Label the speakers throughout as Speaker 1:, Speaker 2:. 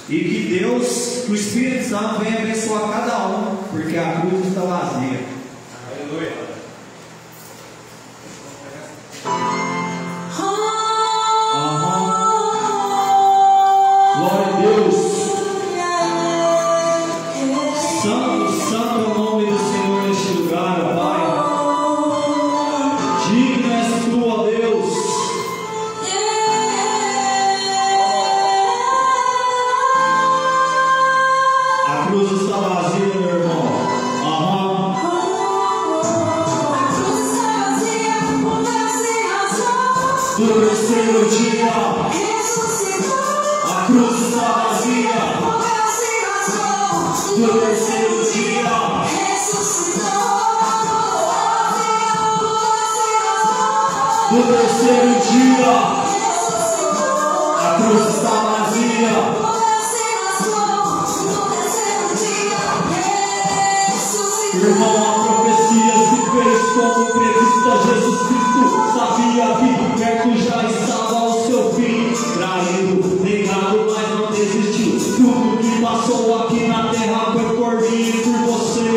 Speaker 1: E que Deus, que o Espírito Santo venha abençoar cada um, porque a cruz está vazia. Aleluia. Glória a Deus. Santo, santo é o nome do Senhor neste lugar, ó Pai. Digno és tu, ó Deus. A cruz está vazia, meu irmão. Do terceiro dia, a cruz está vazia. Do terceiro dia, do terceiro dia, a cruz está vazia. Irmão, a profecia se fez como prevista. Jesus Cristo sabia que perto já estava o seu fim. Traído, negado, mas não desistiu. Tudo que passou aqui na terra foi por mim e por você.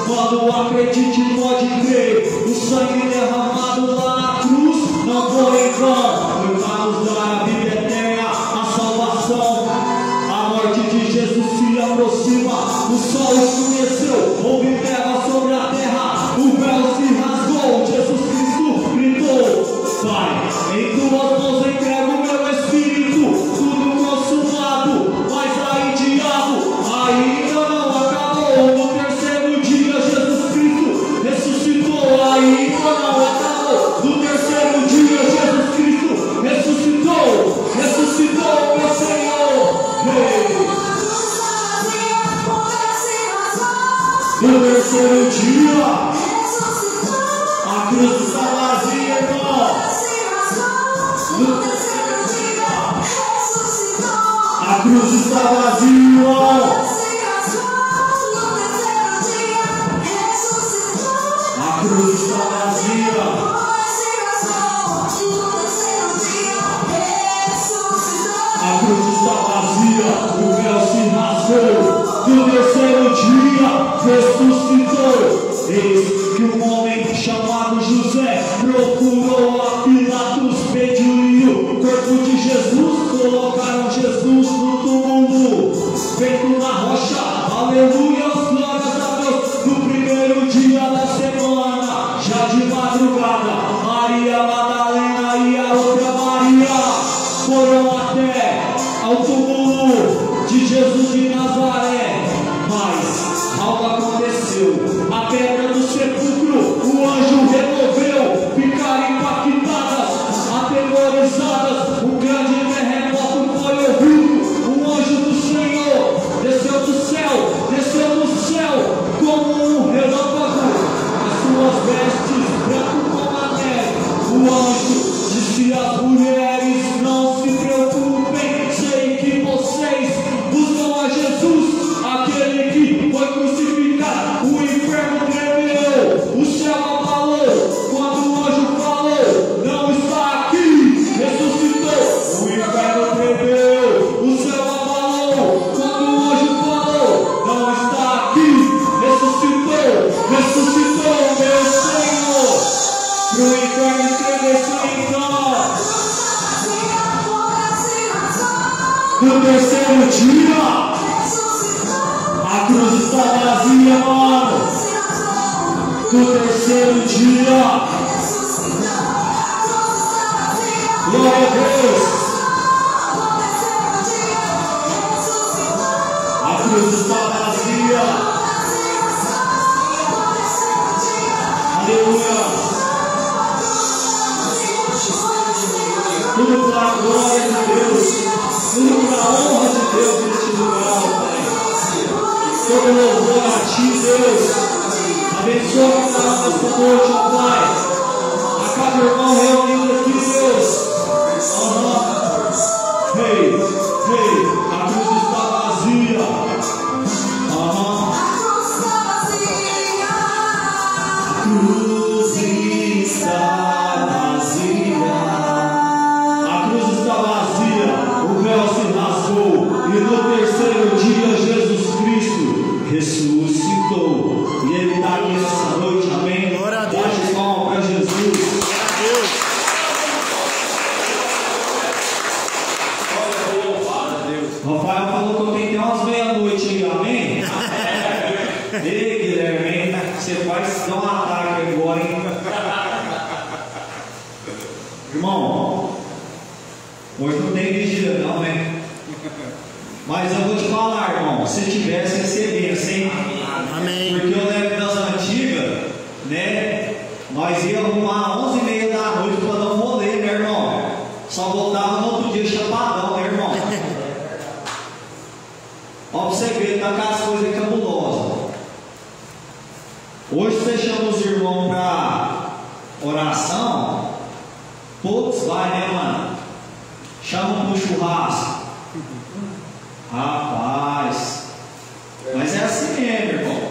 Speaker 1: Quando acredite, pode crer. O sangue derramado lá na cruz não foi em vão. Foi para nos dar a vida eterna, a salvação. A morte de Jesus se aproxima. O sol escureceu, houve trevas sobre a terra. O véu se rasgou, Jesus Cristo gritou: Pai, em tuas mãos entrego o meu espírito. Tudo consumado, mas aí diabo, ainda não acabou. No terceiro dia Jesus Cristo ressuscitou. Ainda não acabou. No terceiro dia Jesus Cristo ressuscitou. Ressuscitou, meu Senhor. Hey. No terceiro dia, a cruz está vazia, irmão. No terceiro dia, a cruz está vazia, irmão. A cruz está vazia. A cruz está vazia, o véu se rasgou. No terceiro dia ressuscitou. Eis que um homem chamado José procurou a Pilatos, pediu o corpo de Jesus. Colocaram Jesus no túmulo, feito na rocha. Aleluia, glórias a Deus. No primeiro dia da semana, já de madrugada, Maria Madalena e a outra Maria foram até ao túmulo de Jesus de Nazaré. Mas algo aconteceu. A pedra do sepulcro, o anjo removeu. Ficaram impactadas, atemorizadas. Um grande terremoto foi ouvido. O anjo do Senhor desceu do céu como um relâmpago. As suas vestes branco como a neve. O anjo disse às mulheres: não se preocupem, sei que vocês buscam a Jesus, aquele que foi crucificado. O inferno tremeu, o céu abalou. Quando o anjo falou: não está aqui, ressuscitou. O inferno tremeu, o céu abalou. Quando o anjo falou: não está aqui, ressuscitou. Ressuscitou, meu Senhor. Pro inferno estremecer então. No terceiro dia, a cruz está vazia, mano. No terceiro dia, glória a Deus. A cruz está vazia. Aleluia. Tudo para a glória de Deus, tudo para a honra de Deus neste lugar, Pai. Todo louvor a Ti, Deus. Abençoa a palavra esta noite, ó Pai. A cada irmão reunido aqui, Deus. Ei, a cruz está vazia. A cruz está vazia. A cruz está vazia. O véu se rasgou. E no terceiro dia Jesus Cristo ressuscitou. E Ele está aqui essa noite, amém?
Speaker 2: Glória a Deus.
Speaker 1: Bate palma para Jesus.
Speaker 2: Glória a Deus.
Speaker 1: Rafael falou que eu tenho que ter umas meia-noite aí, amém? Ei, Guilherme, você vai dar um ataque agora, hein? Irmão, hoje não tem vigília não, né? Mas eu vou te falar, irmão, se tivesse, ia ser benção, hein?
Speaker 2: Amém.
Speaker 1: Porque eu lembro das antigas, né? Nós íamos arrumar 11h30 da noite para dar um rolê, né, irmão? Só voltava no outro dia chapadão, né, irmão? Ó, pra você ver, tá com as coisas cabulosas. Hoje você chama os irmãos para oração, poucos vai, né, mano? Chamam pro churrasco. Rapaz, mas é assim mesmo, irmão.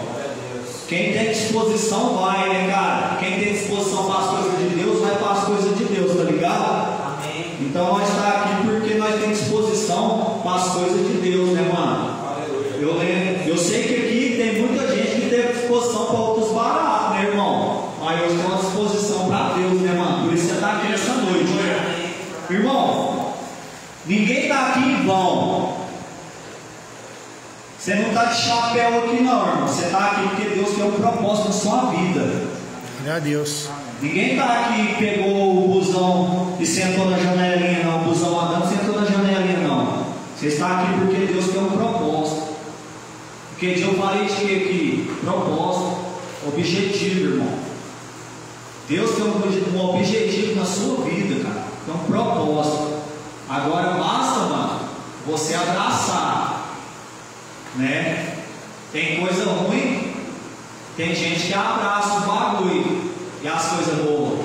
Speaker 1: Quem tem disposição vai, né, cara? Quem tem disposição para as coisas de Deus, vai para as coisas de Deus, tá ligado? Amém. Então nós estamos aqui porque nós temos disposição para as coisas de Deus, né, mano? Eu sei que aqui tem muita gente que teve disposição para outros baratos, né, irmão? Mas eu tenho uma disposição para Deus, né, mano? Por isso você está aqui nessa noite, né? Irmão, ninguém está aqui em vão. Você não está de chapéu aqui não, irmão. Você está aqui porque Deus tem um propósito na sua vida.
Speaker 2: Glória a Deus.
Speaker 1: Ninguém está aqui e pegou o busão e sentou na janelinha não. O busão andando sentou na janelinha não. Você está aqui porque Deus tem um propósito. Porque eu falei de que aqui? Propósito, objetivo, irmão. Deus tem um objetivo na sua vida, cara. Tem um propósito. Agora basta, mano, você abraçar, né? Tem coisa ruim, tem gente que abraça o bagulho e as coisas boas.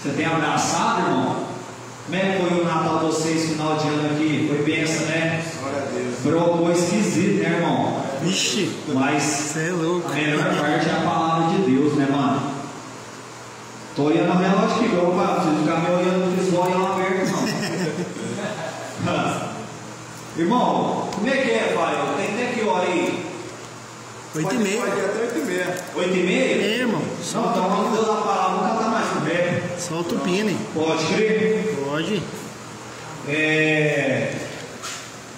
Speaker 1: Você tem abraçado, irmão? Como é que foi o Natal de vocês, final de ano aqui? Foi benção, né? Brocou esquisito, né, irmão?
Speaker 2: Vixe,
Speaker 1: mas
Speaker 2: você é louco.
Speaker 1: A melhor parte é a palavra de Deus, né, mano? Tô olhando a relógio que eu preciso ficar me olhando no visual e ela aberta, não. Irmão, como é que é, pai? Tem até que hora aí?
Speaker 2: 8h30.
Speaker 3: Pode ir até 8h30.
Speaker 1: 8h30?
Speaker 2: É, irmão.
Speaker 1: Então, quando Deus a palavra, não canta mais com pé.
Speaker 2: Solta o pino, hein?
Speaker 1: Pode crer?
Speaker 2: Pode.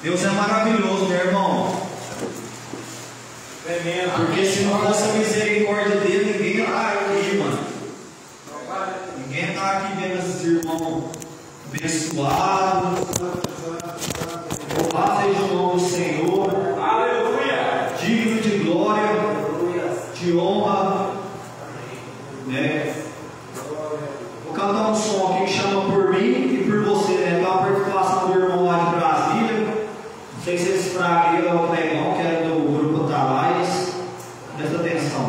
Speaker 1: Deus é maravilhoso, meu irmão. Porque se não fosse a misericórdia dele, ninguém ia estar aqui, mano. Ninguém ia estar aqui vendo esses irmãos abençoados. Louvado seja o nome do Senhor. Aleluia. Digno de glória, de honra, né? Vou cantar um som aqui que chama Por Mim e Por Você, né? Então a participação do irmão lá de Brasília. Não sei se esse fragueiro é o Negão, que era do grupo Talais. Presta atenção.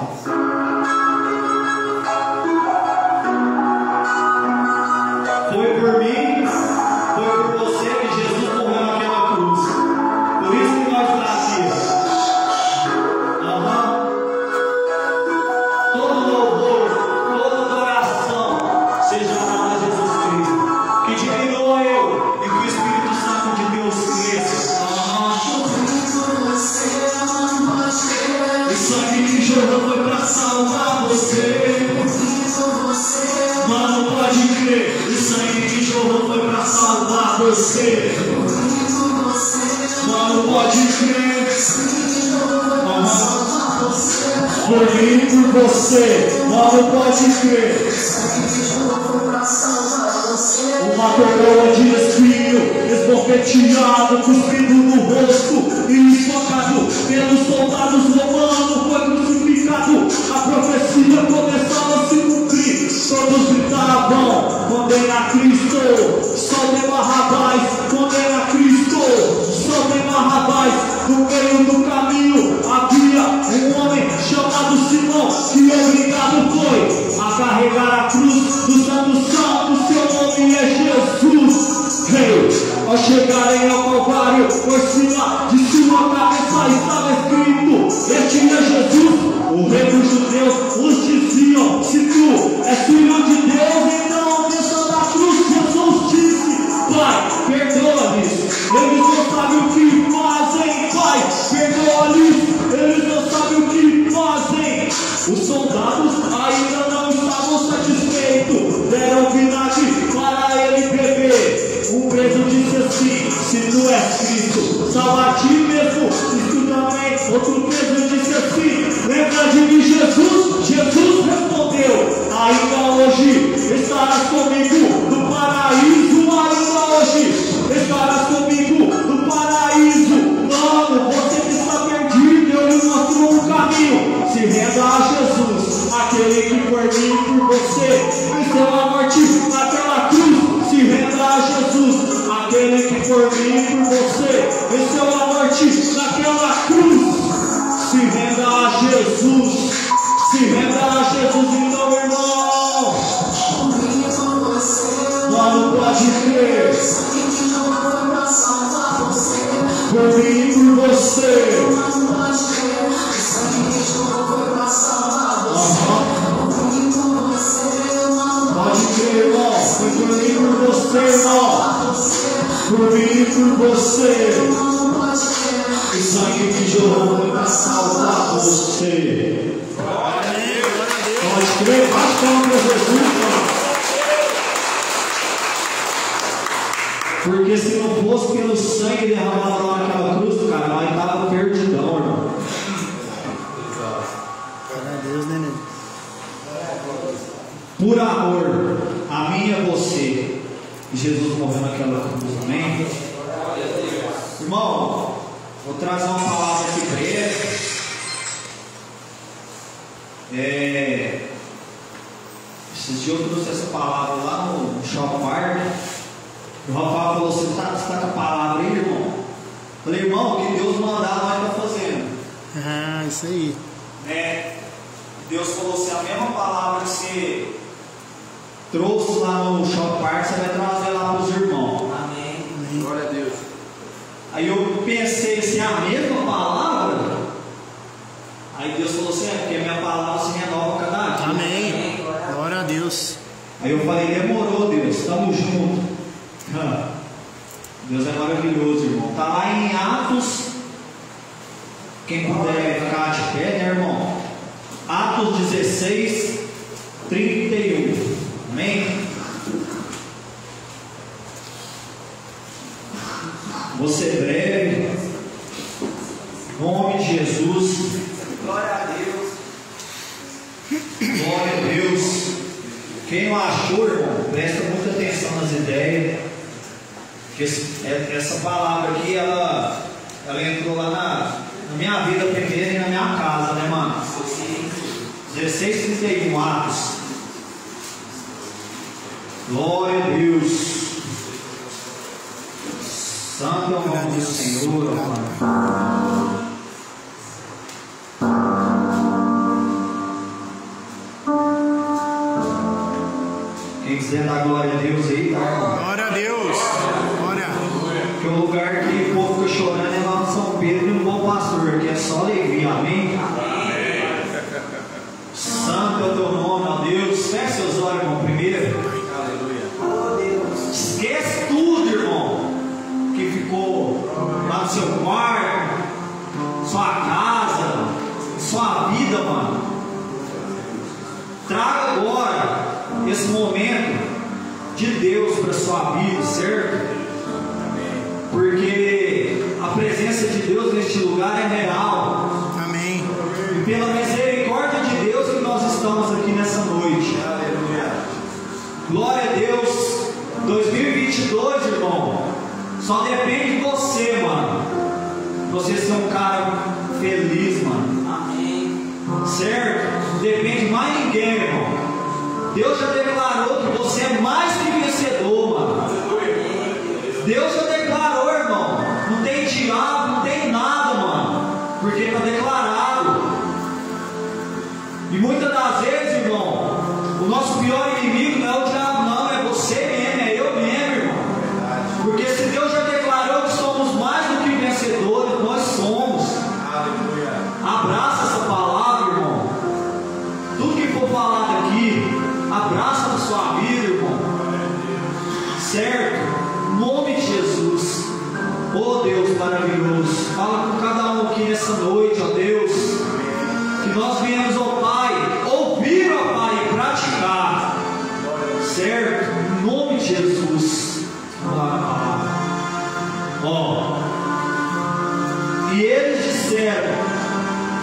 Speaker 1: Foi por mim, foi por você que Jesus morreu naquela cruz. Por isso que nós estamos aqui. Todo louvor, toda adoração seja para Jesus Cristo. Que diminua eu e que o Espírito Santo de Deus cresça. O sangue que jorrou foi para salvar você. Mano, pode crer. O sangue que jorrou foi para salvar você. Mano, pode crer. Por mim e por você. Mano, pode crer. Uma coroa de espinho, esbofeteado, cuspido no rosto e espocado pelos soldados romanos, foi crucificado. A profecia começava a se cumprir. Todos gritavam: condena Cristo, soltem Barrabás, condena Cristo, soltem Barrabás. No meio do caminho havia um homem chamado Simão, que obrigado foi a carregar a cruz do Santo Santo. Seu nome é Jesus. Ao chegarem ao Calvário, por cima de sua cabeça estava escrito: este é Jesus, o Rei dos Judeus. Os diziam: se tu és filho de Deus, então desça da cruz. Jesus disse: Pai, perdoa-lhes, eles não sabem o que fazem, Pai, perdoa-lhes, eles não sabem o que fazem. Os soldados ainda não estavam satisfeitos, deram vinagre para ele beber. Um preso disse assim: se tu és Cristo, salva a ti mesmo, e tu também. Outro preso disse assim: lembra de mim, Jesus? Jesus respondeu: ainda hoje estarás comigo no paraíso, ainda hoje estarás comigo no paraíso. Mano, você que está perdido, eu lhe mostro um caminho. Se renda a Jesus, aquele que por mim e por você venceu a morte naquela cruz. Se renda a Jesus, aquele que por mim e por você venceu a morte naquela cruz. Se renda a Jesus, se renda a Jesus, então, irmão. Mano, pode crer. Por mim e por você. Pode crer, irmão. Foi por mim e por você, irmão. Por mim e por você. O sangue que jorrou foi para salvar você. Pode crer, bate palma para Jesus, mano. Porque se não fosse pelo sangue derramado lá naquela cruz, cara, nós estava perdidão, irmão.
Speaker 2: Glória a Deus, né, nego?
Speaker 1: Por amor a mim e a você, Jesus morreu naquela cruz, amém? Irmão, vou trazer uma palavra aqui para ele. Esses dias eu trouxe essa palavra lá no Shopping Park. O Rafael falou: você está com a palavra aí, irmão? Eu falei: irmão, o que Deus mandar nós está fazendo.
Speaker 2: Ah, isso aí.
Speaker 1: Deus falou assim: a mesma palavra que você trouxe lá no Shopping Park, você vai trazer lá para os irmãos.
Speaker 3: Amém. Glória a Deus.
Speaker 1: Aí eu pensei assim: a mesma palavra? Aí Deus falou assim: porque a minha palavra se renova cada dia.
Speaker 2: Amém. Glória a Deus.
Speaker 1: Aí eu falei: demorou, Deus, estamos juntos. Deus é maravilhoso, irmão. Está lá em Atos. Quem puder ficar de pé, né, irmão? Atos 16, 31. Amém? Vou ser breve. Em nome de Jesus.
Speaker 3: Glória a Deus.
Speaker 1: Glória a Deus. Quem não achou, irmão, presta muita atenção nas ideias. Essa palavra aqui, ela entrou lá na minha vida primeiro e na minha casa, né, mano? 16:31, Atos. Glória a Deus. Santo é o nome do Senhor, mano. Quem quiser dar glória a Deus aí, tá, irmão?
Speaker 2: Glória a Deus. Glória.
Speaker 1: Porque o lugar que o povo fica chorando é lá no São Pedro e no Bom Pastor, que é só alegria, amém? Santo é o teu nome, ó Deus. Feche seus olhos, irmão, primeiro.
Speaker 3: Aleluia.
Speaker 1: Esquece tudo, irmão, que ficou lá no seu quarto, sua casa, sua vida, mano. Traga agora esse momento de Deus para sua vida, certo? Porque a presença de Deus neste lugar é real.
Speaker 2: Amém.
Speaker 1: E pela misericórdia de Deus que nós estamos aqui nessa noite.
Speaker 3: Aleluia.
Speaker 1: Glória a Deus. 2022, irmão, só depende de você, mano. Você ser um cara feliz, mano.
Speaker 3: Amém.
Speaker 1: Certo? Depende de mais ninguém, irmão. Deus já declarou que você é mais que vencedor, mano. Deus já declarou, irmão. Não tem diabo, não tem nada, mano. Porque está declarado. E muitas das vezes, irmão, o nosso pior inimigo não é o diabo, não. É você mesmo, é eu mesmo, irmão. Porque se Deus já declarou que somos mais do que vencedores, nós somos.
Speaker 3: Aleluia.
Speaker 1: Abraça essa palavra, irmão. Tudo que for falado aqui, abraça na sua vida, irmão. Certo? Em nome de Jesus. Deus maravilhoso. Fala com cada um aqui nessa noite, ó Deus, que nós viemos, ó Pai, ouvir, ó Pai, e praticar, certo? Em nome de Jesus. Ó, e eles disseram: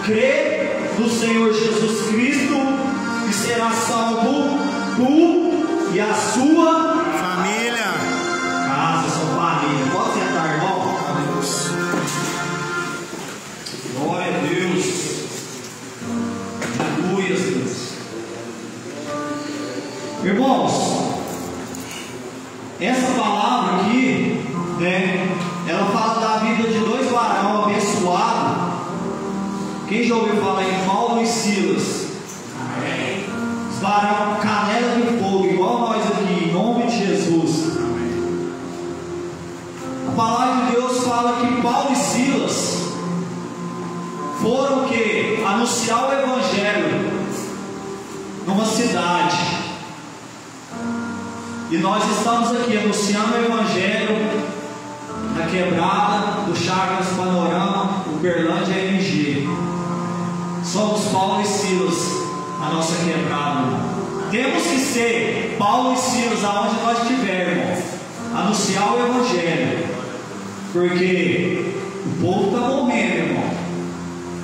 Speaker 1: crê no Senhor Jesus Cristo e será salvo tu e a sua
Speaker 2: Família.
Speaker 1: casa, sua família. Pode sentar, irmão? Glória a Deus. Aleluia, Deus. Irmãos, essa palavra aqui, né, ela fala da vida de dois varões abençoados. Quem já ouviu falar em Paulo e Silas? Amém. Os varões canela de fogo, igual nós aqui, em nome de Jesus. Amém. A palavra de Deus fala que Paulo e Silas foram o quê? Anunciar o Evangelho numa cidade. E nós estamos aqui anunciando o Evangelho na Quebrada, do Chagas Panorama, Uberlândia MG. Somos Paulo e Silas, a nossa quebrada. Temos que ser Paulo e Silas aonde nós estivermos, anunciar o Evangelho, porque o povo está morrendo, irmão,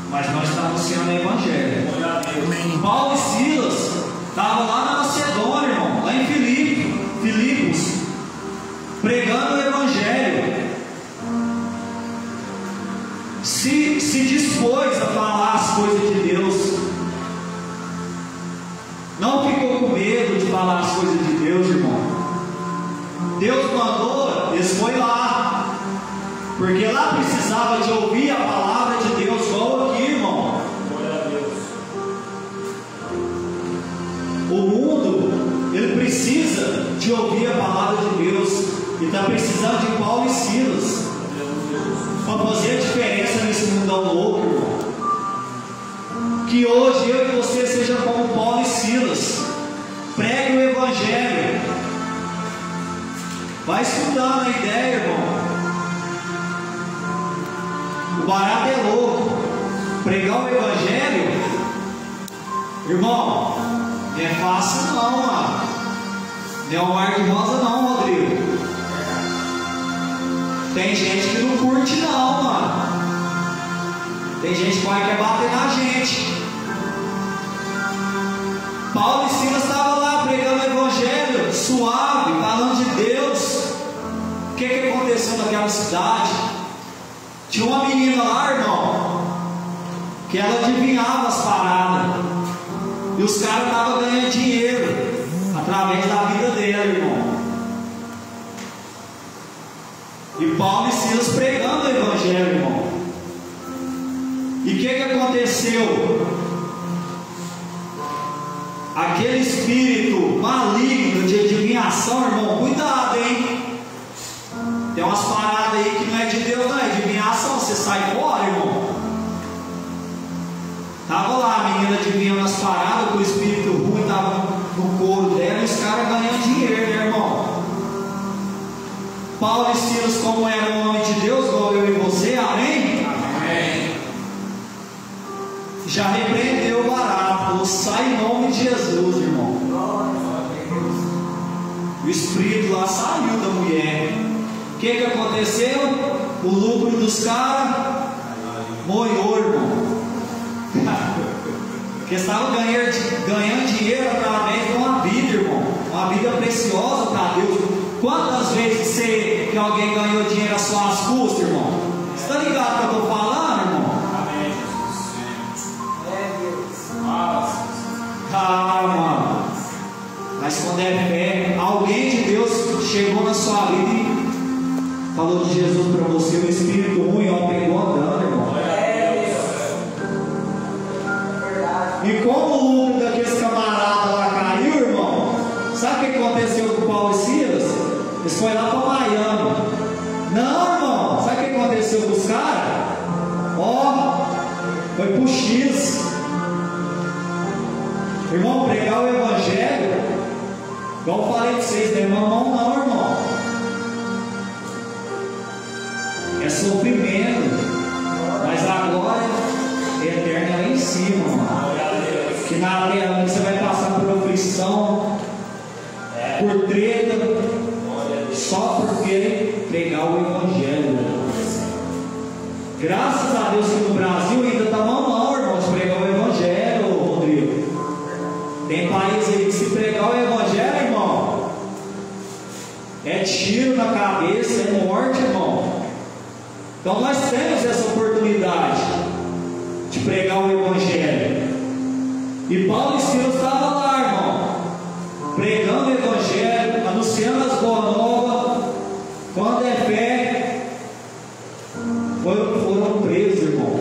Speaker 1: mas nós estamos anunciando o Evangelho. Paulo e Silas estavam lá na Macedônia, irmão, lá em Filipos, pregando o Evangelho. Se dispôs a falar as coisas de Deus, não ficou com medo de falar as coisas de Deus, irmão. Deus mandou, eles foram lá, porque lá precisava de ouvir a palavra de Deus, igual aqui, irmão. O mundo, ele precisa de ouvir a palavra de Deus, e está precisando de Paulo e Silas para fazer a diferença nesse mundão louco, irmão. Que hoje eu e você seja como Paulo e Silas, pregue o Evangelho. Vai estudando a ideia, irmão. O barato é louco. Pregar o Evangelho, irmão, não é fácil não, mano. Não é um mar de rosa não, Rodrigo. Tem gente que não curte não, mano. Tem gente que vai querer bater na gente. Paulo e Silas estavam lá pregando o Evangelho, suave, falando de Deus. O que aconteceu naquela cidade? Tinha uma menina lá, irmão, que ela adivinhava as paradas. E os caras estavam ganhando dinheiro através da vida dela, irmão. E Paulo e Silas pregando o Evangelho, irmão. E o que aconteceu? Aquele espírito maligno de adivinhação, irmão, cuidado, hein? Tem umas paradas aí que não é de Deus, não é adivinhação, você sai fora, irmão. Tava lá a menina adivinhando as paradas, que o espírito ruim estava no couro dela e os caras ganhando dinheiro, né, irmão? Paulo e Silas, como era um homem de Deus, igual eu e você, amém? Amém. Já repreendeu o barato, falou: sai em nome de Jesus, irmão. O espírito lá saiu da mulher. O que aconteceu? O lucro dos caras moiou, irmão. Porque estavam ganhando dinheiro através de uma vida, irmão. Uma vida preciosa para Deus. Quantas vezes que alguém ganhou dinheiro às suas custas, irmão? Você está ligado que eu estou falando, irmão? Amém, Jesus. É Deus. Mano. Mas quando é fé, alguém de Deus chegou na sua vida e falou de Jesus para você, o espírito ruim, ó, pegou andando, irmão. E como o lucro daqueles camaradas lá caiu, irmão, sabe o que aconteceu com Paulo e Silas? Eles foram lá para Miami. Não, irmão, sabe o que aconteceu com os caras? Ó, foi pro X. Irmão, pregar o Evangelho, igual eu falei para vocês, não é mamão não, irmão. É sofrimento, mas a glória eterna é lá em cima, mano. Que na terra você vai passar por aflição, por treta, só porque pregar o Evangelho. Graças a Deus que no Brasil ainda está mal, irmãos, pregar o Evangelho, Rodrigo. Tem país aí que se pregar o Evangelho, irmão, é tiro na cabeça, é morte, irmão. Então nós temos essa oportunidade de pregar o Evangelho. E Paulo e Silas estavam lá, irmão, pregando o Evangelho, anunciando as boas novas. Quando é fé, foram presos, irmão,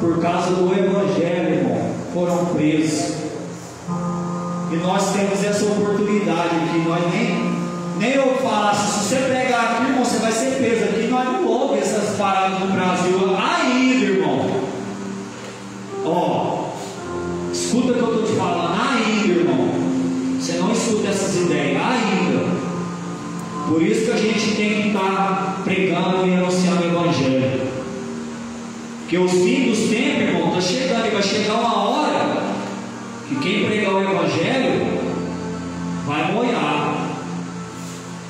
Speaker 1: por causa do Evangelho, irmão, foram presos. E nós temos essa oportunidade aqui. Nós nem eu falasse, se você pregar aqui, irmão, você vai ser preso aqui. Nós não ouvimos essas paradas no Brasil ainda, irmão. Ó, escuta o que eu estou te falando ainda, irmão. Você não escuta essas ideias ainda. Por isso que a gente tem que estar pregando e anunciando o Evangelho. Porque os fins dos tempos, irmão, está chegando. E vai chegar uma hora que quem pregar o Evangelho vai moiar.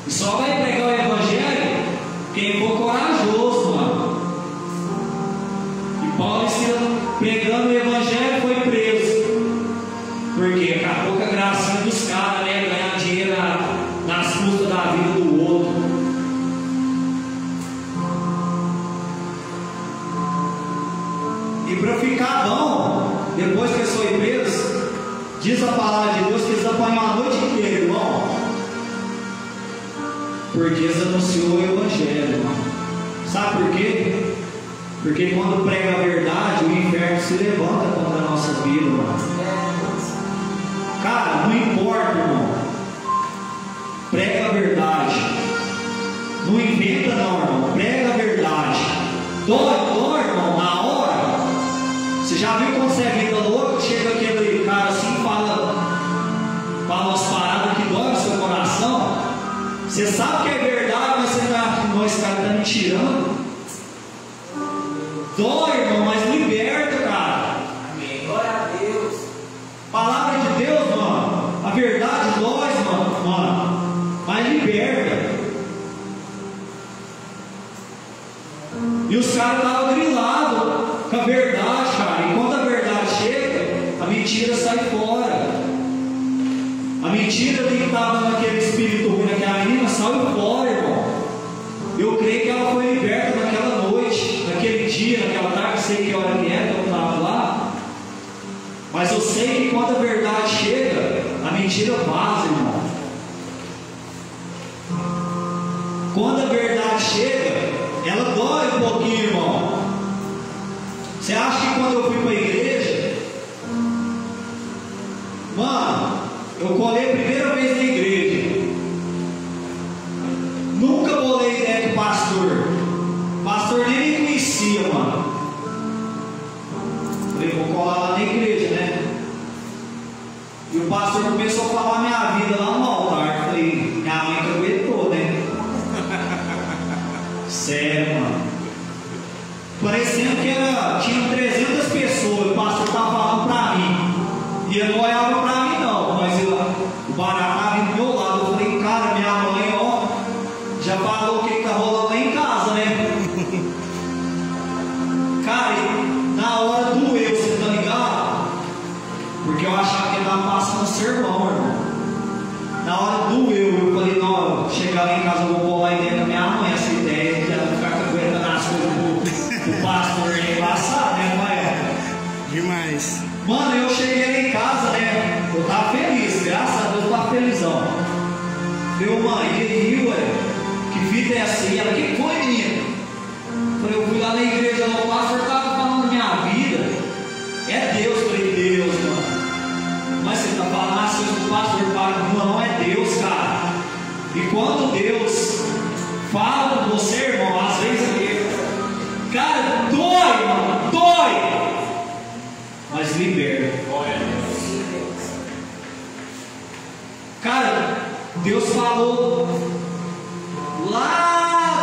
Speaker 1: E só vai pregar o Evangelho quem for corajoso, mano. E Paulo pregando o Evangelho foi preso. Porque acabou com a gracinha dos caras, né? Ganhar dinheiro nas custas da vida do outro. E para ficar bom, depois que eles foram presos, diz a palavra de Deus que eles apanham a noite inteira, irmão. Porque eles anunciou o Evangelho, irmão. Sabe por quê? Porque quando prega a verdade, o inferno se levanta contra a nossa vida, irmão. Cara, não importa, irmão. Prega a verdade. Não inventa não, irmão. Prega a verdade. Dói, irmão, na hora. Você já viu quando você é vida louca? Chega aquele cara assim, fala umas paradas que dói no seu coração. Você sabe que é verdade, mas você tá, esse cara está me tirando. Dói, irmão, mas liberta, cara.
Speaker 3: Amém. Glória a Deus.
Speaker 1: Palavra de Deus, mano. A verdade dói, mano. Mas liberta. E os caras estavam grilados com a verdade, cara. E quando a verdade chega, a mentira sai fora. A mentira que estava naquele espírito ruim, naquela menina, saiu fora, irmão. Eu creio que ela foi liberta naquela noite, naquele dia, naquela tarde. Não sei que hora que é, que eu estava lá. Mas eu sei que quando a verdade chega, a mentira vaza, irmão. Quando a verdade chega, ela dói um pouquinho, irmão. Você acha que quando eu fui para a igreja, mano, eu colei a primeira vez na igreja, nunca bolei ideia com o pastor. O pastor nem me conhecia, mano. Falei, vou colar lá na igreja, né? E o pastor começou a falar minha vida lá no altar. Falei, minha mãe que aguentou, né? Sério, mano. Parecendo que tinha 300 pessoas. O pastor estava falando pra mim. E ele não olhava pra mim, não. Mas o barato estava do meu lado. Eu falei, cara, minha mãe, ó, já falou o que tá rolando lá em casa, né? Cara, na hora doeu, você tá ligado? Porque eu achava que ele estava passando sermão, irmão. Na hora doeu, eu falei, não, chegar lá em casa eu vou colar aí dentro da minha mãe essa ideia de ela ficar aguentando as coisas do pastor é embaçado, né, pai?
Speaker 2: Demais.
Speaker 1: Mano, eu cheguei lá em casa, né? Eu tava feliz, graças a Deus eu tava felizão. Meu mãe, e aí, ué? Que fita é essa aí? Ela, que foi, menina? Falei, eu fui lá na igreja, o pastor tava falando da minha vida. É Deus, falei, Deus, mano. Mas você está falando as coisas do pastor, não é Deus, cara. E quando Deus fala com você, irmão, às vezes, cara, dói, mano, dói. Mas liberta. Cara, Deus falou lá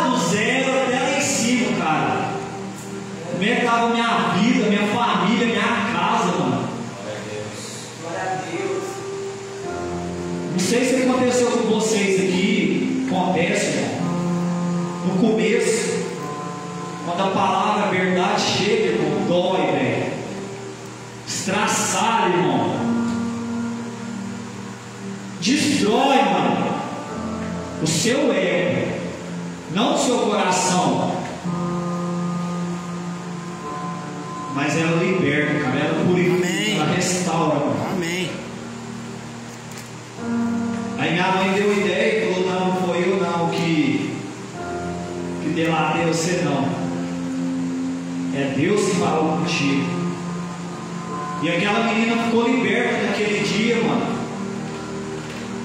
Speaker 1: sei se aconteceu com vocês aqui, acontece, irmão. No começo, quando a palavra, a verdade chega, irmão, dói, velho. Estraçalha, irmão. Destrói, mano, o seu ego, não o seu coração. Mas ela liberta, cara, ela purifica, ela restaura, mano.
Speaker 2: Amém.
Speaker 1: Aí minha mãe deu ideia e falou: não, não foi eu não que delatei você, não. É Deus que falou contigo. E aquela menina ficou liberta naquele dia, mano.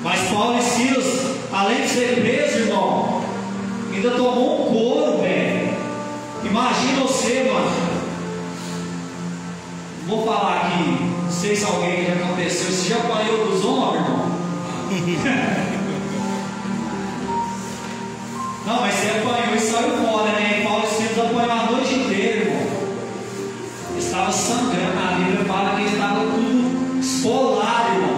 Speaker 1: Mas Paulo e Silas, além de ser preso, irmão, ainda tomou um couro, velho. Imagina você, mano. Vou falar aqui, não sei se alguém já aconteceu. Você já apanhou dos homens, irmão? Não, mas você apanhou e saiu fora, né? E Paulo e Silas apanhou a noite inteira, irmão. Estava sangrando, a Bíblia fala que estava tudo esfolado, irmão.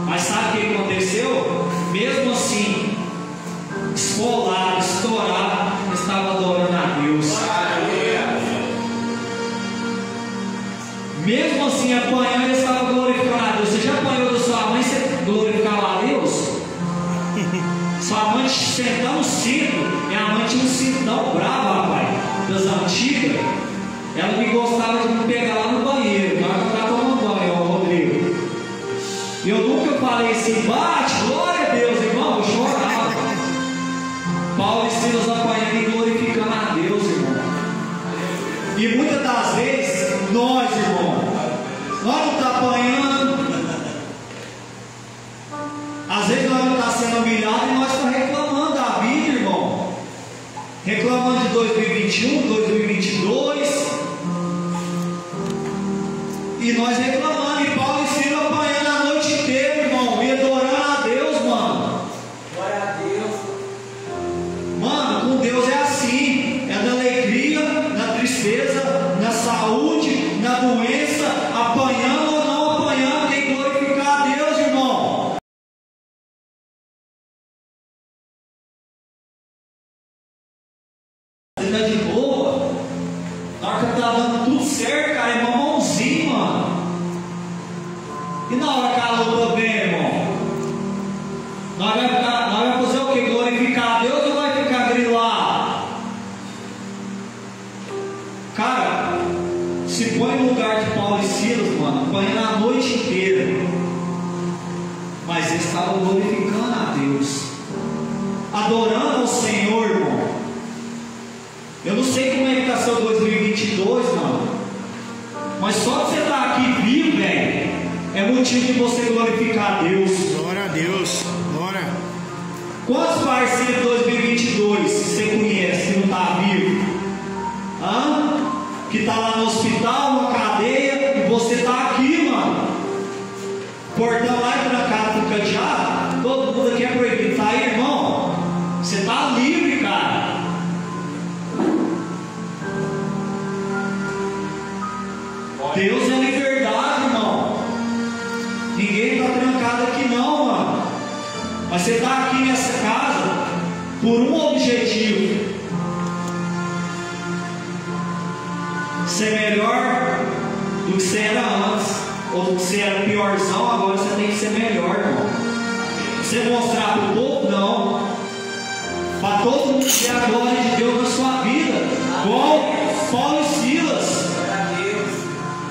Speaker 1: Mas sabe o que aconteceu? Mesmo assim, esfolado, estourado, estava adorando a Deus. Mesmo assim, apanhando, ele estava glorificando a Deus. Você já apanhou da sua mãe, você glorificava a Deus? Sua mãe sentando o cinto, minha mãe tinha um cinto tão bravo, rapaz, das antigas. Ela me gostava de me pegar lá no banheiro, na hora que eu estava tomando banho, ó, Rodrigo. E eu nunca falei assim: bate, glória a Deus, irmão, eu chorava. Paulo e Silas apanhando e glorificando a Deus, irmão. E muitas das vezes, nós, irmão, nós não estamos apanhando. Às vezes nós não estamos sendo humilhados e nós estamos reclamando da vida, irmão. Reclamando de 2021, 2022. E nós reclamando, e Paulo e Silas apanhando a noite inteira, irmão, e adorando a Deus, mano.
Speaker 3: Glória a Deus.
Speaker 1: Mano, com Deus é assim. É na alegria, na tristeza, na saúde, na doença, apanhando ou não apanhando, tem que glorificar a Deus, irmão. Você tá de boa? Na hora que tá dando tudo certo, cara, é mamãozinho, mano. E na hora que a luta vem, irmão, nós vamos fazer o que? Glorificar a Deus ou vai ficar grilado? Cara, se põe no lugar de Paulo e Silas, mano, apanhando a noite inteira. Mas eles estavam glorificando a Deus, adorando ao Senhor, irmão. Eu não sei como é que está seu 2022, mano, mas só de você estar aqui vivo, velho, é motivo de você glorificar a Deus.
Speaker 2: Glória a Deus. Glória.
Speaker 1: Quantos parceiros de 2022 você conhece que não está vivo? Hã? Que está lá no hospital, na cadeia, e você está aqui, mano. Portão lá é trancado com cadeado, todo mundo aqui é proibido. Tá aí, irmão? Você está livre, cara. Deus é liberdade, irmão. Ninguém está trancado aqui não, mano. Mas você está aqui nessa casa por um objetivo: ser melhor do que você era antes, ou do que você era piorzão. Agora você tem que ser melhor, irmão. Você mostrar para o povo, não, para todo mundo ver a glória de Deus na sua vida, igual Paulo e Silas.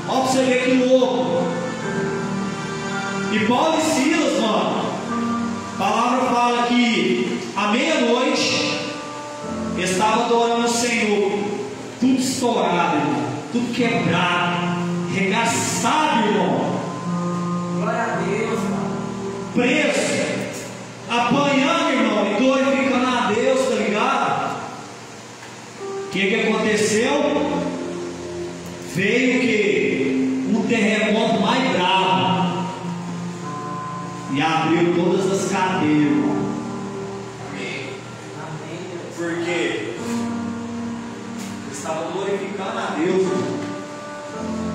Speaker 1: Olha pra você ver que louco. E Paulo e Silas, mano, a palavra fala que à meia-noite estava adorando o Senhor, tudo estourado, irmão, tudo quebrado, regaçado, irmão.
Speaker 3: Glória a Deus, mano.
Speaker 1: Preso, apanhando, irmão, e glorificando a Deus, tá ligado? O que aconteceu? Veio que um terremoto mais bravo e abriu todas as cadeias, irmão. Por quê? Eles estavam glorificando a Deus, irmão.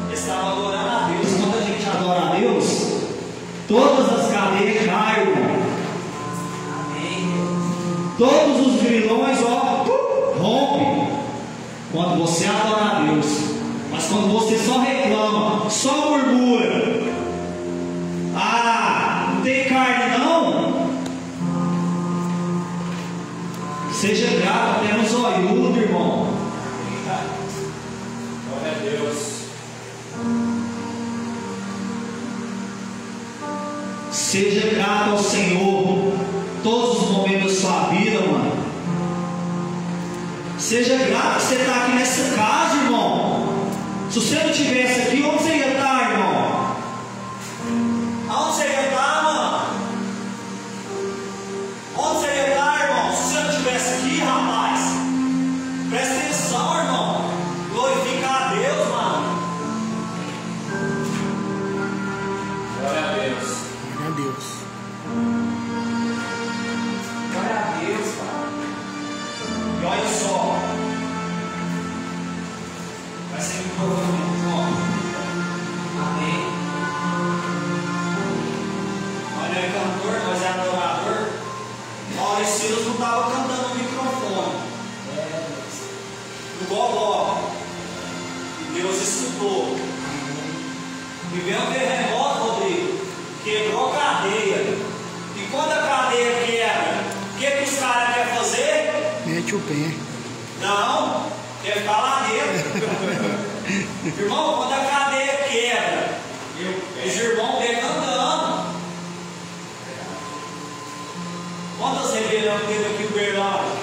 Speaker 1: Eles estavam adorando a Deus. Quando a gente adora a Deus, todas as cadeias caem, irmão. Todos os grilhões, ó, rompem quando você adora a Deus. Mas quando você só reclama, só murmura, ah, não tem carne não, seja grato até no zoiudo, irmão.
Speaker 3: Glória a Deus.
Speaker 1: Seja grato ao Senhor todos os momentos da sua vida, mano. Seja grato que você está aqui nessa casa, irmão. Se você não estivesse aqui, onde você ia estar, irmão? Aonde você ia estar, mano? Onde você ia estar, irmão? Se você não estivesse aqui, rapaz, presta atenção, irmão. Glorifica a Deus, mano.
Speaker 3: Glória a Deus.
Speaker 2: Glória a Deus.
Speaker 3: Glória a Deus, cara.
Speaker 1: E olha só, vai ser um provavelmente, ó.
Speaker 3: Amém.
Speaker 1: Nós não é cantor, nós é adorador. Paulo e Silas não estavam cantando no microfone, no gogó. E Deus escutou. E veio um terremoto, Rodrigo, quebrou a cadeia. E quando a cadeia quebra, o que os caras querem fazer?
Speaker 2: Mete o pé.
Speaker 1: Não, quer ficar lá dentro. Irmão, quando a cadeia quebra, os irmãos pegam andando. Quantas rebeliões teve aqui o Berlândia?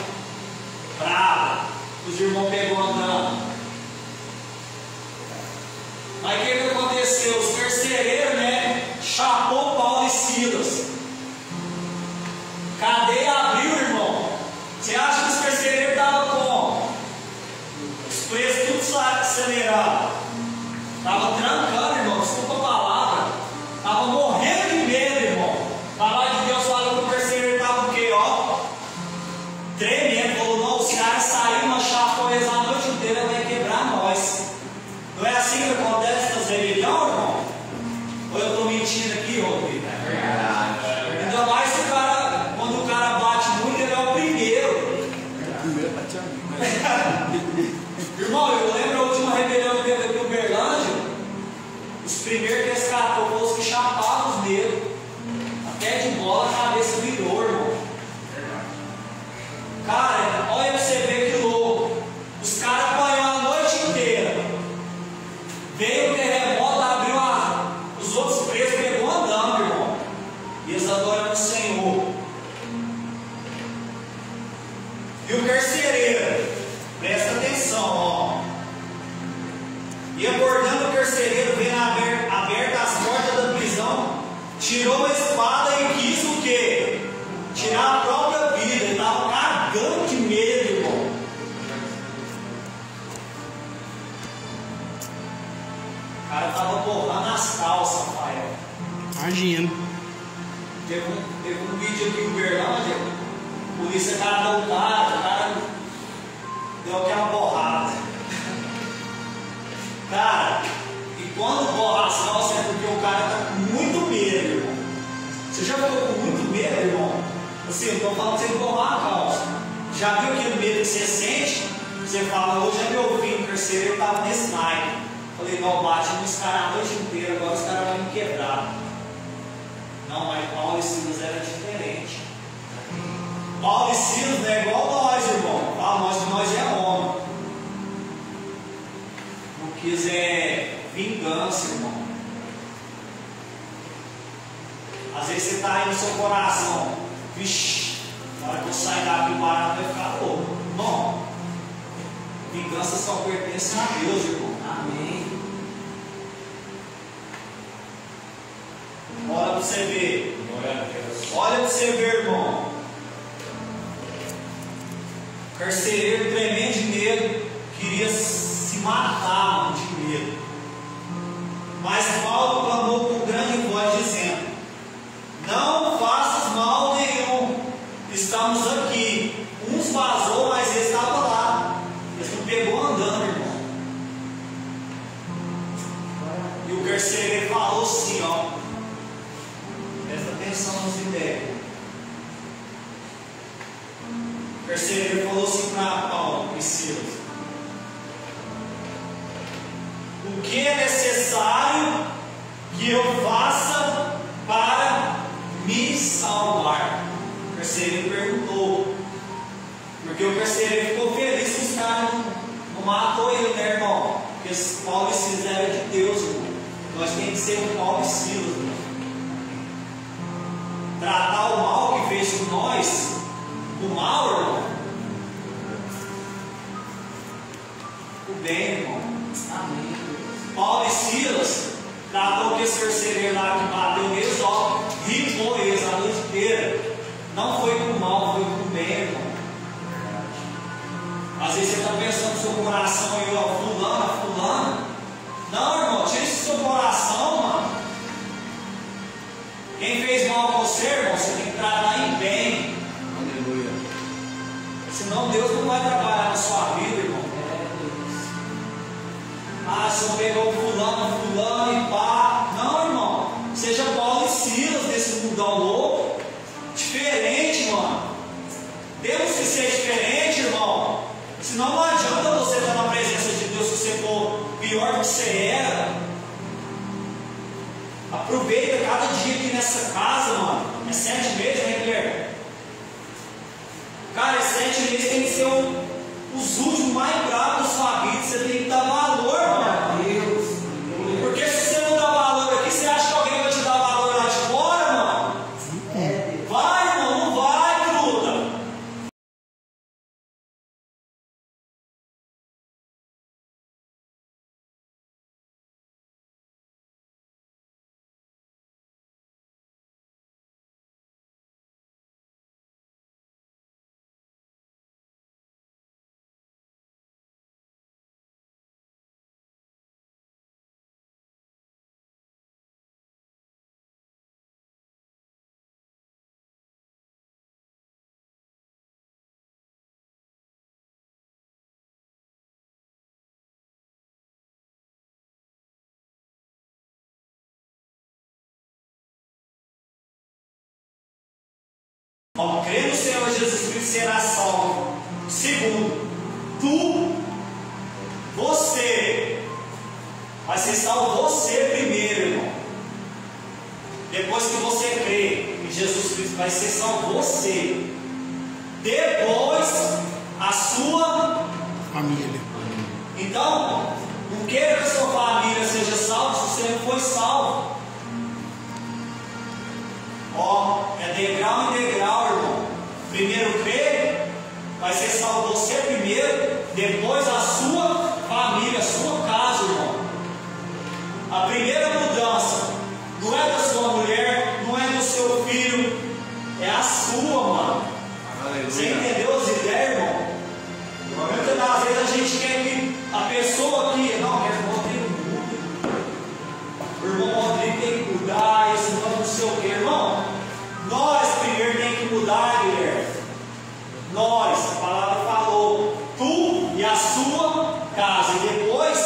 Speaker 1: Brava, os irmãos pegam andando. Mas o que aconteceu? Os carcereiros, né? Chapou Paulo e Silas. Cadeia abriu, irmão. Você acha que os carcereiros estavam como? Os presos tudo acelerado. Estava trancando, irmão. Desculpa a palavra. Estava morrendo de medo, irmão. A palavra de Deus falou que o carcereiro estava o quê? Ó, tremendo. Falou, não, os caras saíram, nós chapou eles a noite inteira, vai quebrar nós. Não é assim que acontece nas rebeliões, irmão? Ou eu estou mentindo aqui, Rodrigo?
Speaker 3: É verdade.
Speaker 1: Ainda mais se o cara, quando o cara bate muito, ele é o primeiro. Irmão, eu lembro a última rebelião que teve aqui no Berlândia. Os primeiros que resgatou foram os que chapavam os dedos. Até de bola a cabeça virou, irmão. Cara, olha pra você ver que louco. Os caras apanharam a noite inteira. Veio o terremoto, abriu os outros presos, pegou andando, irmão. E eles adoram o Senhor. E o carcereiro, presta atenção, ó. E acordando o carcereiro, vendo aberta as portas da prisão, tirou a espada e quis o quê? Tirar a própria vida. Ele estava cagando de medo, irmão. O cara estava borrando as calças, Rafael.
Speaker 2: Imagina.
Speaker 1: Teve um vídeo aqui em Uberlândia, a polícia catou o cara deu aquela borrada. Cara, e quando borra as calças é porque o cara está com muito medo, irmão. Você já ficou com muito medo, irmão? Assim, eu estou falando de você borrar a calça. Já viu aquele medo que você sente? Você fala, hoje é meu fim, o carcereiro estava nesse naipe. Falei, não, bate nos caras a noite inteira, agora os caras vão me quebrar. Não, mas Paulo e Silas era diferente. Paulo e Silas não é igual nós, irmão. Ah, nós é homem. Não quis vingança, irmão. Às vezes você está aí no seu coração. Vixe, na hora que eu sair daqui o barato vai ficar louco. Não. Vingança só pertence a Deus, irmão.
Speaker 3: Amém.
Speaker 1: Olha para você ver.
Speaker 3: Glória a Deus.
Speaker 1: Olha para você ver, irmão. Carcereiro tremendo de medo, queria se matar, mano, de medo. Mas Paulo clamou com grande voz, dizendo: não faças mal nenhum, estamos aqui. Uns vazou, mas ele estava lá. Ele não pegou andando, irmão. E o carcereiro falou assim, ó. Presta atenção nas ideias. que eu faça para me salvar? O carcereiro perguntou, porque o carcereiro ficou feliz que os caras não matou ele, né, irmão? Porque Paulo e Silas eram de Deus, irmão. Nós temos que ser o Paulo e Silas, irmão. Tratar o mal que fez com nós, o mal, irmão, o bem, irmão.
Speaker 3: Amém.
Speaker 1: Paulo e Silas tratou que esse carcereiro lá que bateu neles, ó, ripou eles a noite inteira. Não foi com o mal, foi com o bem, irmão. Às vezes você está pensando no seu coração aí, ó, fulano. Não, irmão, tira isso do seu coração, mano. Quem fez mal a você, irmão, você tem que tratar em bem.
Speaker 3: Aleluia.
Speaker 1: Senão Deus não vai trabalhar na sua vida, irmão. Ah, se eu pegou fulano e pá. Não, irmão. Seja Paulo e Silas desse mundão louco. Diferente, mano. Temos que ser diferente, irmão. Senão não adianta você estar na presença de Deus se você for pior do que você era. Aproveita cada dia aqui nessa casa, mano. É 7 meses, né, Guilherme? Cara, 7 meses tem que ser os últimos mais bravos da sua vida. Você tem que dar valor, mano.
Speaker 3: Deus.
Speaker 1: Porque se você não dá valor aqui, você acha que alguém vai te dar valor lá de fora, mano? Vai, irmão, não vai, truta. Ao crer no Senhor Jesus Cristo será salvo. Segundo, você vai ser salvo você primeiro, irmão. Depois que você crê em Jesus Cristo, vai ser salvo você. Depois, a sua
Speaker 2: Família.
Speaker 1: Então, não queira que a sua família seja salva se você não foi salvo. Ó, é degrau em degrau, irmão. Primeiro crê, vai ser salvo você primeiro, depois a sua família, a sua casa, irmão. A primeira mudança não é da sua mulher, não é do seu filho, é a sua, mano.
Speaker 3: Aleluia.
Speaker 1: Você entendeu as ideias, irmão? Muitas das vezes a gente quer que a pessoa aqui, não, o irmão tem que mudar. O irmão Rodrigo tem que mudar, esse irmão não sei o que, irmão. Nós primeiro tem que mudar, Guilherme. Nós, a palavra falou, tu e a sua casa. E depois,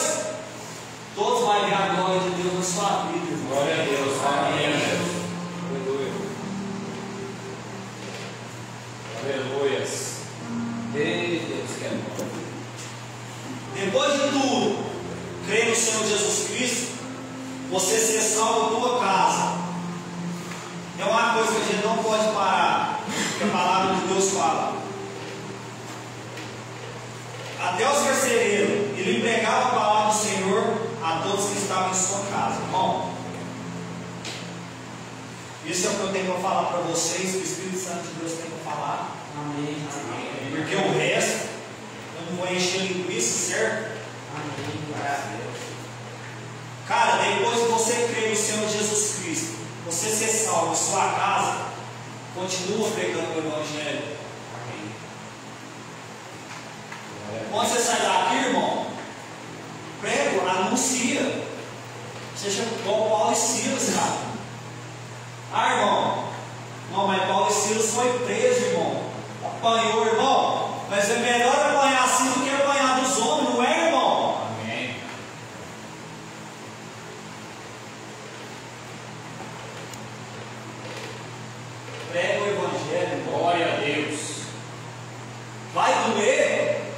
Speaker 1: todos vão ver a glória de Deus na sua vida, irmão.
Speaker 3: Glória a Deus. Amém. Aleluia. Aleluia. Ei, Deus, que é bom.
Speaker 1: Depois de tudo, crer no Senhor Jesus Cristo, você ser salvo a tua casa. É uma coisa que a gente não pode parar, que a palavra de Deus fala. Até os carcereiros, ele pregava a palavra do Senhor a todos que estavam em sua casa. Irmão, isso é o que eu tenho para falar para vocês, que o Espírito Santo de Deus tem para falar.
Speaker 3: Amém.
Speaker 1: Porque o resto, eu não vou encher linguiça, certo?
Speaker 3: Amém. Glória a Deus.
Speaker 1: Cara, depois que você crer no Senhor Jesus Cristo, você ser salvo em sua casa, continua pregando o Evangelho.
Speaker 3: Amém.
Speaker 1: Quando você sai daqui, irmão, prega, anuncia. Seja igual Paulo e Silas, cara. Ah, irmão, não, mas Paulo e Silas foi preso, irmão. Apanhou, irmão. Mas é melhor apanhar assim do que apanhar dos homens, não é, irmão?
Speaker 3: Amém.
Speaker 1: Prega o Evangelho, irmão.
Speaker 3: Glória a Deus.
Speaker 1: Vai doer,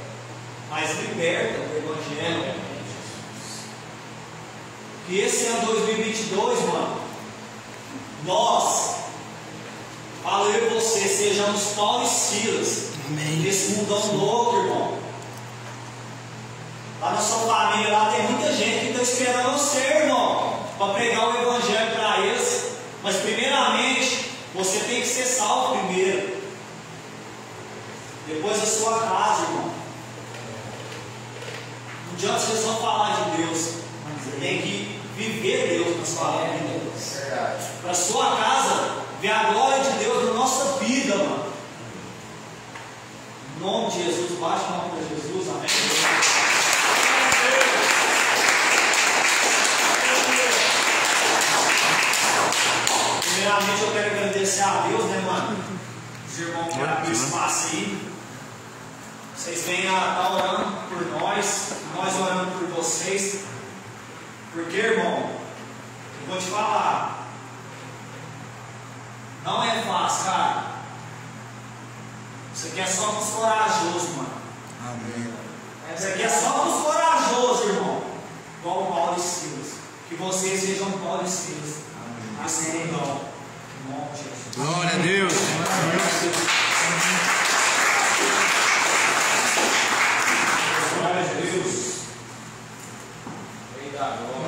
Speaker 1: mas liberta o Evangelho.
Speaker 4: que esse ano 2022, mano, nós, eu e você, sejamos Paulo e Silas.
Speaker 2: Amém.
Speaker 4: Nesse mundão louco, irmão. Lá na sua família, lá tem muita gente que está esperando você, irmão, para pregar o evangelho para eles. Mas primeiramente, você tem que ser salvo primeiro. Depois a sua casa, irmão. Não adianta você só falar de Deus. Você tem que viver Deus na sua vida. Para a sua casa, ver a glória de Deus na nossa vida, mano. Em nome de Jesus, baixa a mão para Jesus, amém. Primeiramente eu quero agradecer a Deus, né, mano? Os irmãos que abriram espaço aí. Vocês venham a estar orando por nós orando por vocês. Porque, irmão, eu vou te falar, não é fácil, cara. Isso aqui é só para os corajosos, mano.
Speaker 2: Amém.
Speaker 4: Isso aqui é só para os corajosos, irmão. Igual o Paulo e Silas. Que vocês sejam Paulo e Silas. Assim não. Em nome de Jesus.
Speaker 2: Glória a Deus.
Speaker 4: Glória a Deus.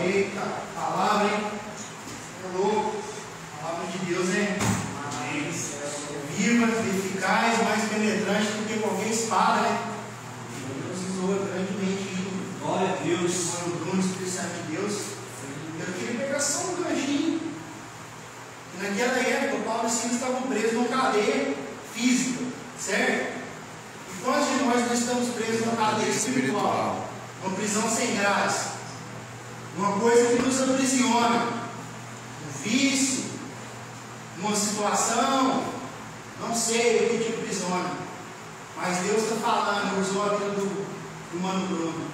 Speaker 5: Eita, palavra, hein? É louco. A palavra de Deus é viva, eficaz, mais penetrante do que qualquer espada, né? Deus usou grandemente.
Speaker 4: Glória a Deus.
Speaker 5: Foi o Bruno, Espírito Santo de Deus. Eu queria pegar só um ganchinho. E naquela época, o Paulo e Silas estavam presos numa cadeia física, certo? E quantos de nós não estamos presos numa cadeia espiritual? Uma prisão sem graça. Uma coisa que nos aprisiona. Um vício, uma situação, não sei o que te aprisiona. Mas Deus está falando, usou a vida do Mano Bruno.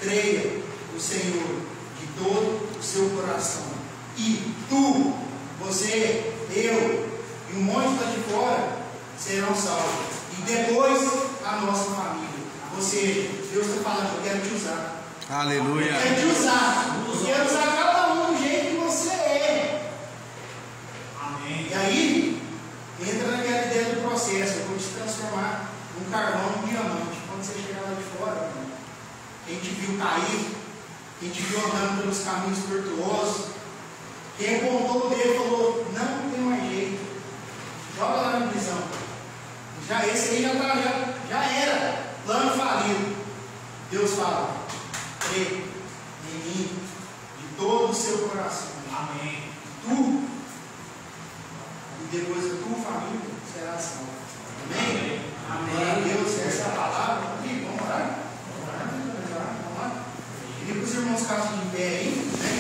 Speaker 5: Creia no Senhor de todo o seu coração. E tu, você, eu e um monte lá de fora serão salvos. E depois a nossa família. Ou seja, Deus está falando, eu quero te usar.
Speaker 2: Aleluia.
Speaker 5: Eu quero te usar. Eu quero usar cada um do jeito que você é.
Speaker 4: Amém.
Speaker 5: E aí, entra naquela ideia do processo. Eu vou te transformar num carvão, num diamante. Quando você chegar lá de fora, quem te viu cair, quem te viu andando pelos caminhos tortuosos, quem apontou o dedo e falou, não tem mais jeito, joga lá na prisão. Já esse aí já era plano falido. Deus fala, crê em mim de todo o seu coração.
Speaker 4: Amém.
Speaker 5: Tu e depois a tua família será salva. Amém? Amém. Deus, essa é a palavra. E vamos orar? Vamos lá. Queria que os irmãos ficassem de pé aí, né?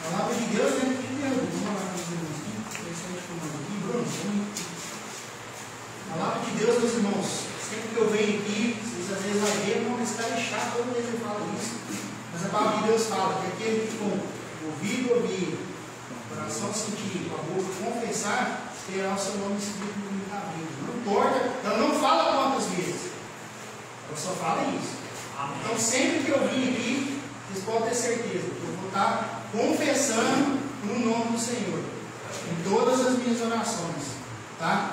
Speaker 5: A palavra de Deus, né? Vamos lá com os irmãos aqui. Bruno, a palavra de Deus, meus irmãos, sempre que eu venho aqui, vocês às vezes vão ver, não, esse cara é chato, toda vez eu falo isso. Mas a palavra de Deus fala que aquele que com o ouvido ouvir, o coração sentir, com a boca confessar, terá o seu nome escrito no livro da vida. Não importa, ela não fala quantas vezes, ela só fala isso. Então sempre que eu vim aqui, vocês podem ter certeza que eu vou estar confessando no nome do Senhor, em todas as minhas orações, tá?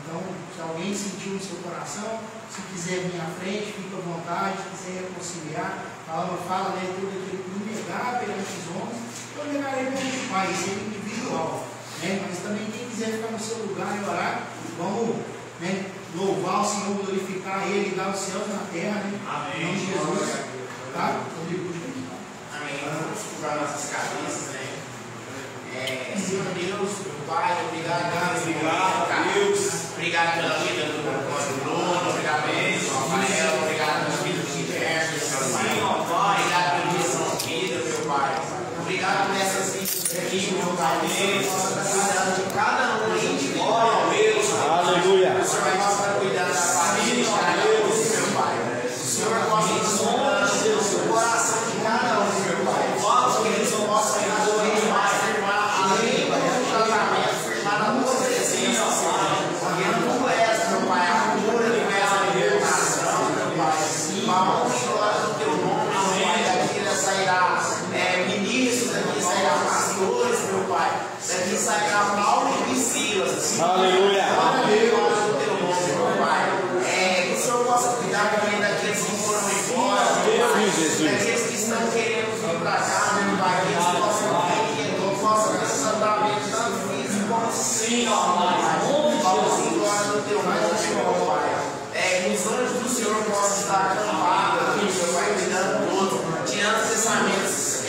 Speaker 5: Então, se alguém sentiu no seu coração, se quiser vir à frente, fica à vontade, se quiser reconciliar, a palavra fala, né, tudo aquilo que me negar perante os homens, eu negarei perante o Pai, isso é individual, né? Mas também quem quiser ficar no seu lugar e orar, vamos, né, louvar o Senhor, glorificar Ele, dar os céus na terra, né?
Speaker 4: Amém.
Speaker 5: Em nome de Jesus, tá?
Speaker 3: Amém. Vamos curvar nossas cabeças, né? Senhor Deus, meu Pai, obrigado Deus. Obrigado pela vida do Bruno, obrigado pelo Rafael, obrigado pela vida do Guilherme, Senhor Pai, obrigado pela missão de vida, meu Pai. Obrigado por essas vidas aqui, meu Pai. Cuidado de cada um, gente. Glória a Deus.
Speaker 1: Aleluia.
Speaker 3: O Senhor vai passar cuidando da família de cada um, meu Pai. O Senhor possa exaltar o seu coração de cada um, meu Pai. Vamos que eles não possam ir na sua firmar a língua, o tratamento, firmar na tua presença, Senhor. Porque tu és, meu Pai, a cura, tu és a libertação, meu Pai. A honra e glória do Senhor possa estar acampado aqui, meu Pai, cuidando tudo, tirando pensamentos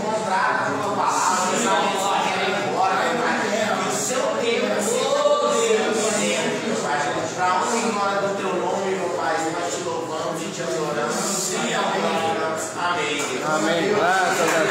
Speaker 3: contrários à tua palavra, pensamentos que querem ir embora, meu Pai. Que o seu tempo, todo Deus, sempre, meu Pai, para a honra e glória do teu nome, meu Pai, nós te louvamos e te adoramos. Amém.
Speaker 2: Amém. Graças a